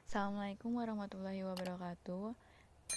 Assalamualaikum warahmatullahi wabarakatuh.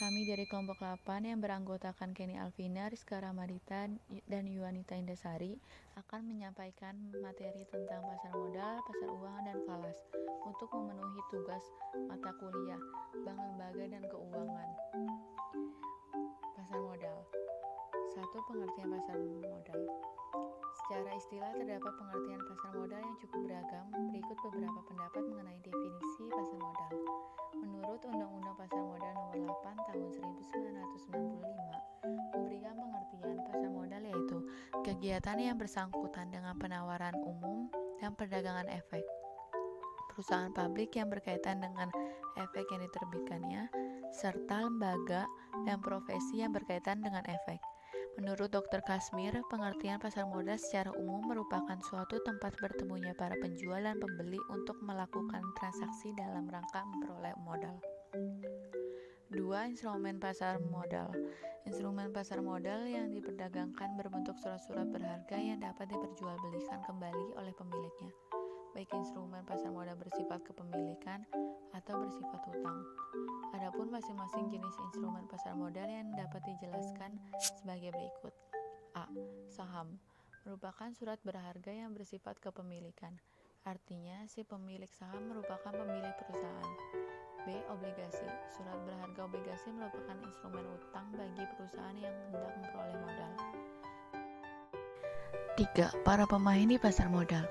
Kami dari kelompok 8 yang beranggotakan Kenny Alvina, Rizka Ramadita, dan Yuanita Indasari akan menyampaikan materi tentang pasar modal, pasar uang, dan falas untuk memenuhi tugas mata kuliah Bank Lembaga dan Keuangan. Pasar modal. 1. Pengertian pasar modal. Secara istilah terdapat pengertian pasar modal yang cukup beragam. Berikut beberapa pendapat mengenai definisi pasar modal. Menurut Undang-Undang Pasar Modal Nomor 8 Tahun 1995 memberikan pengertian pasar modal yaitu kegiatan yang bersangkutan dengan penawaran umum dan perdagangan efek. Perusahaan publik yang berkaitan dengan efek yang diterbitkannya, serta lembaga dan profesi yang berkaitan dengan efek. Menurut Dr. Kasmir, pengertian pasar modal secara umum merupakan suatu tempat bertemunya para penjual dan pembeli untuk melakukan transaksi dalam rangka memperoleh modal. 2. Instrumen pasar modal. Instrumen pasar modal yang diperdagangkan berbentuk surat-surat berharga yang dapat diperjualbelikan kembali oleh pemiliknya, baik instrumen pasar modal bersifat kepemilikan atau bersifat hutang. Adapun masing-masing jenis instrumen pasar modal yang dapat dijelaskan sebagai berikut. A. Saham merupakan surat berharga yang bersifat kepemilikan. Artinya, si pemilik saham merupakan pemilik perusahaan. B. Obligasi. Surat berharga obligasi merupakan instrumen utang bagi perusahaan yang hendak memperoleh modal. 3. Para pemain di pasar modal.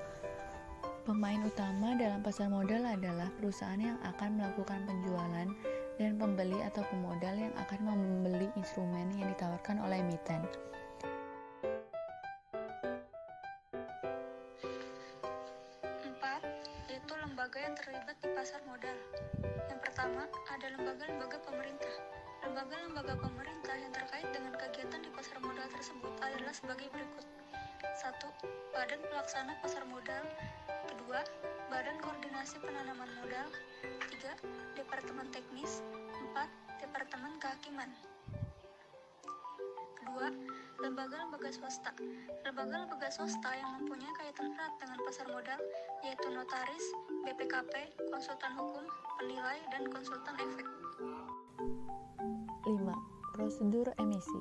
Pemain utama dalam pasar modal adalah perusahaan yang akan melakukan penjualan dan pembeli atau pemodal yang akan membeli instrumen yang ditawarkan oleh emiten. 4. Yaitu lembaga yang terlibat di pasar modal. Yang pertama, ada lembaga-lembaga pemerintah. Lembaga-lembaga pemerintah yang terkait dengan kegiatan di pasar modal tersebut adalah sebagai berikut. 1. Badan Pelaksana Pasar Modal. 2. Badan Koordinasi Penanaman Modal. 3. Departemen Teknis. 4. Departemen Kehakiman. Kedua, lembaga-lembaga swasta. Lembaga-lembaga swasta yang mempunyai kaitan erat dengan pasar modal yaitu notaris, BPKP, konsultan hukum, penilai, dan konsultan efek. 5. Prosedur emisi.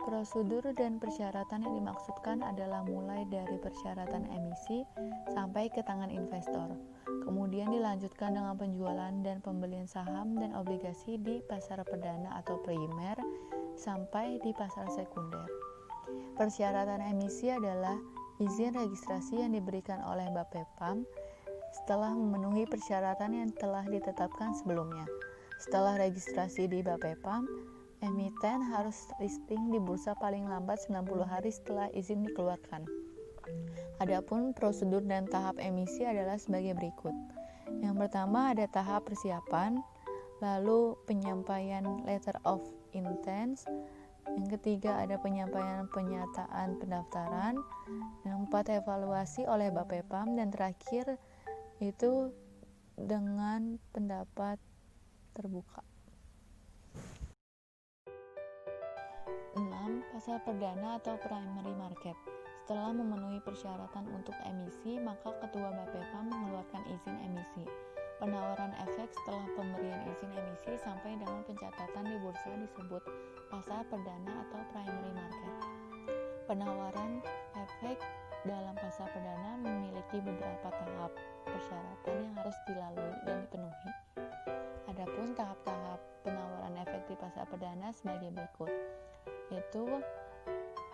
Prosedur dan persyaratan yang dimaksudkan adalah mulai dari persyaratan emisi sampai ke tangan investor. Kemudian dilanjutkan dengan penjualan dan pembelian saham dan obligasi di pasar perdana atau primer sampai di pasar sekunder. Persyaratan emisi adalah izin registrasi yang diberikan oleh Bapepam setelah memenuhi persyaratan yang telah ditetapkan sebelumnya. Setelah registrasi di Bapepam, emiten harus listing di bursa paling lambat 90 hari setelah izin dikeluarkan. Adapun prosedur dan tahap emisi adalah sebagai berikut. Yang pertama ada tahap persiapan, lalu penyampaian letter of intent, yang ketiga ada penyampaian penyataan pendaftaran, yang keempat evaluasi oleh Bapepam, dan terakhir itu dengan pendapat terbuka. 6. Pasar perdana atau primary market. Setelah memenuhi persyaratan untuk emisi, maka Ketua Bapepam mengeluarkan izin emisi. Penawaran efek setelah pemberian izin emisi sampai dengan pencatatan di bursa disebut pasar perdana atau primary market. Penawaran efek dalam pasar perdana memiliki beberapa tahap persyaratan yang harus dilalui dan dipenuhi. Adapun tahap-tahap penawaran efek di pasar perdana sebagai berikut, yaitu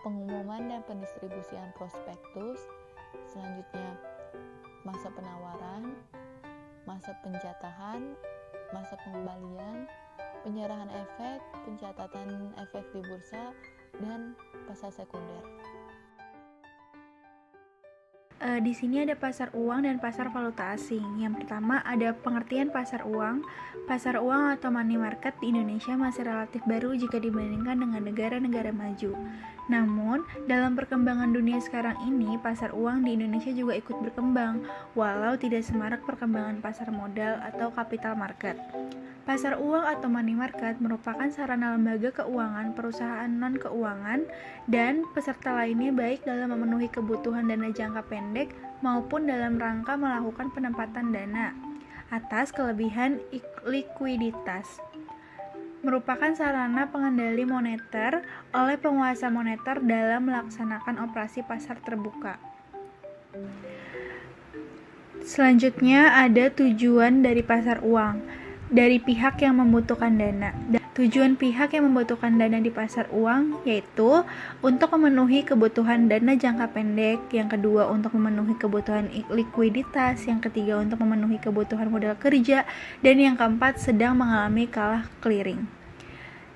pengumuman dan pendistribusian prospektus, selanjutnya masa penawaran, masa penjatahan, masa pengembalian, penyerahan efek, pencatatan efek di bursa, dan pasar sekunder. Di sini ada pasar uang dan pasar valuta asing. Yang pertama ada pengertian pasar uang. Pasar uang atau money market di Indonesia masih relatif baru jika dibandingkan dengan negara-negara maju. Namun, dalam perkembangan dunia sekarang ini, pasar uang di Indonesia juga ikut berkembang, walau tidak semarak perkembangan pasar modal atau capital market. Pasar uang atau money market merupakan sarana lembaga keuangan, perusahaan non-keuangan, dan peserta lainnya baik dalam memenuhi kebutuhan dana jangka pendek maupun dalam rangka melakukan penempatan dana. atas kelebihan likuiditas. Merupakan sarana pengendali moneter oleh penguasa moneter dalam melaksanakan operasi pasar terbuka. Selanjutnya ada tujuan dari pasar uang dari pihak yang membutuhkan dana. Tujuan pihak yang membutuhkan dana di pasar uang yaitu untuk memenuhi kebutuhan dana jangka pendek, yang kedua untuk memenuhi kebutuhan likuiditas, yang ketiga untuk memenuhi kebutuhan modal kerja, dan yang keempat sedang mengalami kalah clearing.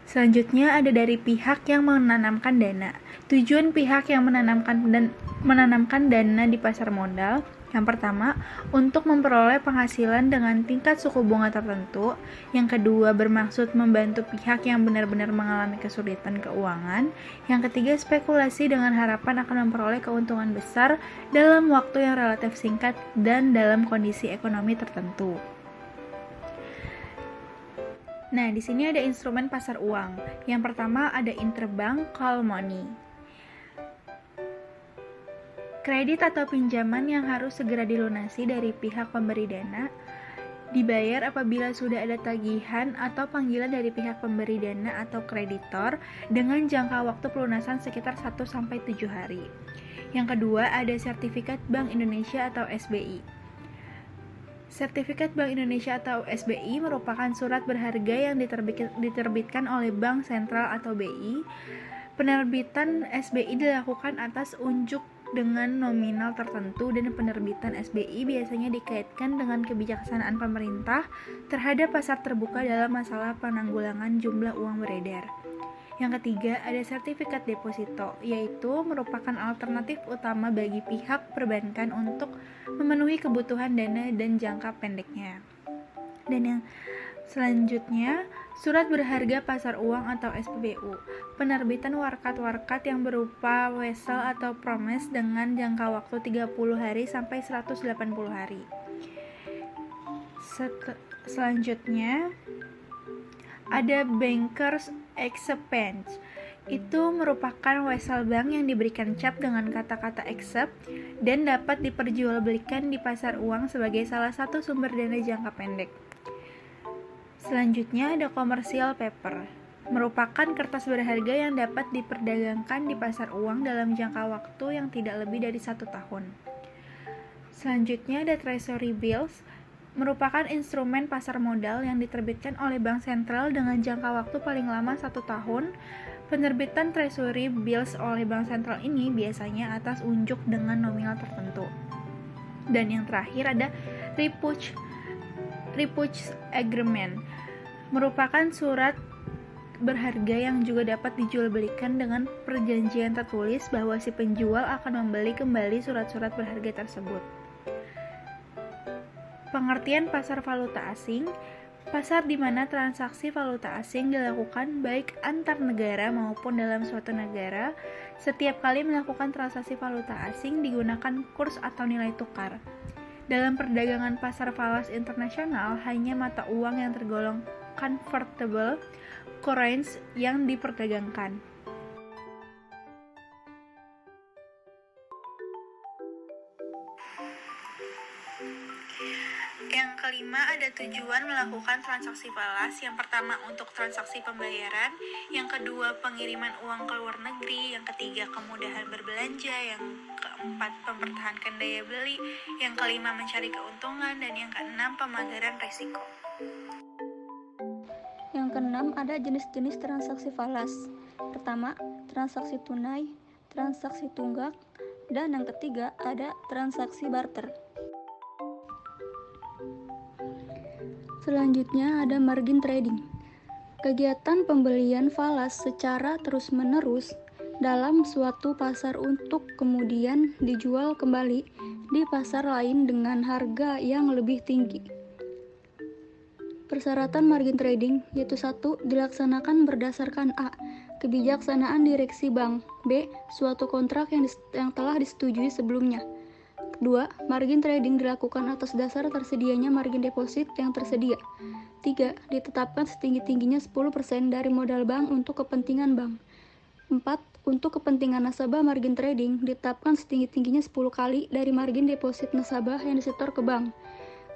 Selanjutnya ada dari pihak yang menanamkan dana. Tujuan pihak yang menanamkan dana di pasar modal yang pertama, untuk memperoleh penghasilan dengan tingkat suku bunga tertentu. Yang kedua, bermaksud membantu pihak yang benar-benar mengalami kesulitan keuangan. Yang ketiga, spekulasi dengan harapan akan memperoleh keuntungan besar dalam waktu yang relatif singkat dan dalam kondisi ekonomi tertentu. Nah, di sini ada instrumen pasar uang. Yang pertama ada interbank call money. Kredit atau pinjaman yang harus segera dilunasi dari pihak pemberi dana, dibayar apabila sudah ada tagihan atau panggilan dari pihak pemberi dana atau kreditor dengan jangka waktu pelunasan sekitar 1-7 hari. Yang kedua ada sertifikat Bank Indonesia atau SBI. Sertifikat Bank Indonesia atau SBI merupakan surat berharga yang diterbitkan oleh Bank Sentral atau BI. Penerbitan SBI dilakukan atas unjuk dengan nominal tertentu, dan penerbitan SBI biasanya dikaitkan dengan kebijaksanaan pemerintah terhadap pasar terbuka dalam masalah penanggulangan jumlah uang beredar. Yang ketiga, ada sertifikat deposito, yaitu merupakan alternatif utama bagi pihak perbankan untuk memenuhi kebutuhan dana dan jangka pendeknya. Dan yang selanjutnya, surat berharga pasar uang atau SPBU, penerbitan warkat-warkat yang berupa wesel atau promes dengan jangka waktu 30 hari sampai 180 hari. Selanjutnya, ada bankers acceptance. Itu merupakan wesel bank yang diberikan cap dengan kata-kata accept dan dapat diperjualbelikan di pasar uang sebagai salah satu sumber dana jangka pendek. Selanjutnya ada commercial paper, merupakan kertas berharga yang dapat diperdagangkan di pasar uang dalam jangka waktu yang tidak lebih dari 1 tahun. Selanjutnya ada treasury bills, merupakan instrumen pasar modal yang diterbitkan oleh Bank Sentral dengan jangka waktu paling lama 1 tahun. Penerbitan treasury bills oleh Bank Sentral ini biasanya atas unjuk dengan nominal tertentu. Dan yang terakhir ada repurchase agreement, merupakan surat berharga yang juga dapat dijualbelikan dengan perjanjian tertulis bahwa si penjual akan membeli kembali surat-surat berharga tersebut. Pengertian pasar valuta asing, pasar di mana transaksi valuta asing dilakukan baik antar negara maupun dalam suatu negara. Setiap kali melakukan transaksi valuta asing digunakan kurs atau nilai tukar. Dalam perdagangan pasar falas internasional, hanya mata uang yang tergolong convertible currency yang diperdagangkan. Yang kelima ada tujuan melakukan transaksi falas. Yang pertama untuk transaksi pembayaran, yang kedua pengiriman uang ke luar negeri, yang ketiga kemudahan berbelanja, yang keempat mempertahankan daya beli, yang kelima mencari keuntungan, dan yang keenam pemagaran risiko. Yang keenam ada jenis-jenis transaksi falas. Pertama, transaksi tunai, transaksi tunggak, dan yang ketiga ada transaksi barter. Selanjutnya ada margin trading. Kegiatan pembelian falas secara terus-menerus dalam suatu pasar untuk kemudian dijual kembali di pasar lain dengan harga yang lebih tinggi. Persyaratan margin trading yaitu 1. Dilaksanakan berdasarkan A. Kebijaksanaan direksi bank, B. Suatu kontrak yang telah disetujui sebelumnya. 2. Margin trading dilakukan atas dasar tersedianya margin deposit yang tersedia. 3. Ditetapkan setinggi-tingginya 10% dari modal bank untuk kepentingan bank. 4. Untuk kepentingan nasabah margin trading ditetapkan setinggi-tingginya 10 kali dari margin deposit nasabah yang disetor ke bank.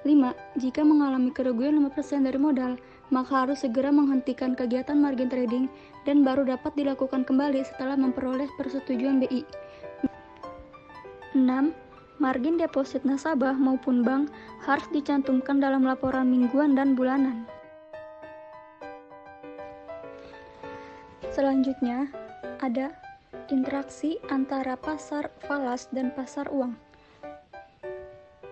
5. Jika mengalami kerugian 5% dari modal, maka harus segera menghentikan kegiatan margin trading dan baru dapat dilakukan kembali setelah memperoleh persetujuan BI. 6. Margin deposit nasabah maupun bank harus dicantumkan dalam laporan mingguan dan bulanan. Selanjutnya, ada interaksi antara pasar falas dan pasar uang.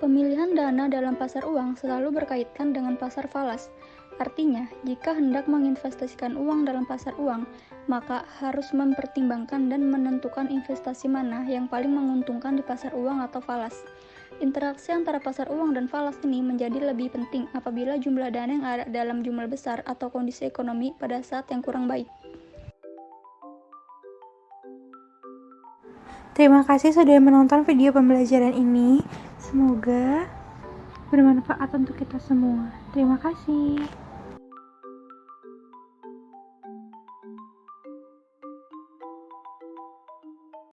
Pemilihan dana dalam pasar uang selalu berkaitan dengan pasar falas. Artinya, jika hendak menginvestasikan uang dalam pasar uang, maka harus mempertimbangkan dan menentukan investasi mana yang paling menguntungkan di pasar uang atau falas. Interaksi antara pasar uang dan falas ini menjadi lebih penting apabila jumlah dana yang ada dalam jumlah besar atau kondisi ekonomi pada saat yang kurang baik. Terima kasih sudah menonton video pembelajaran ini. Semoga bermanfaat untuk kita semua. Terima kasih.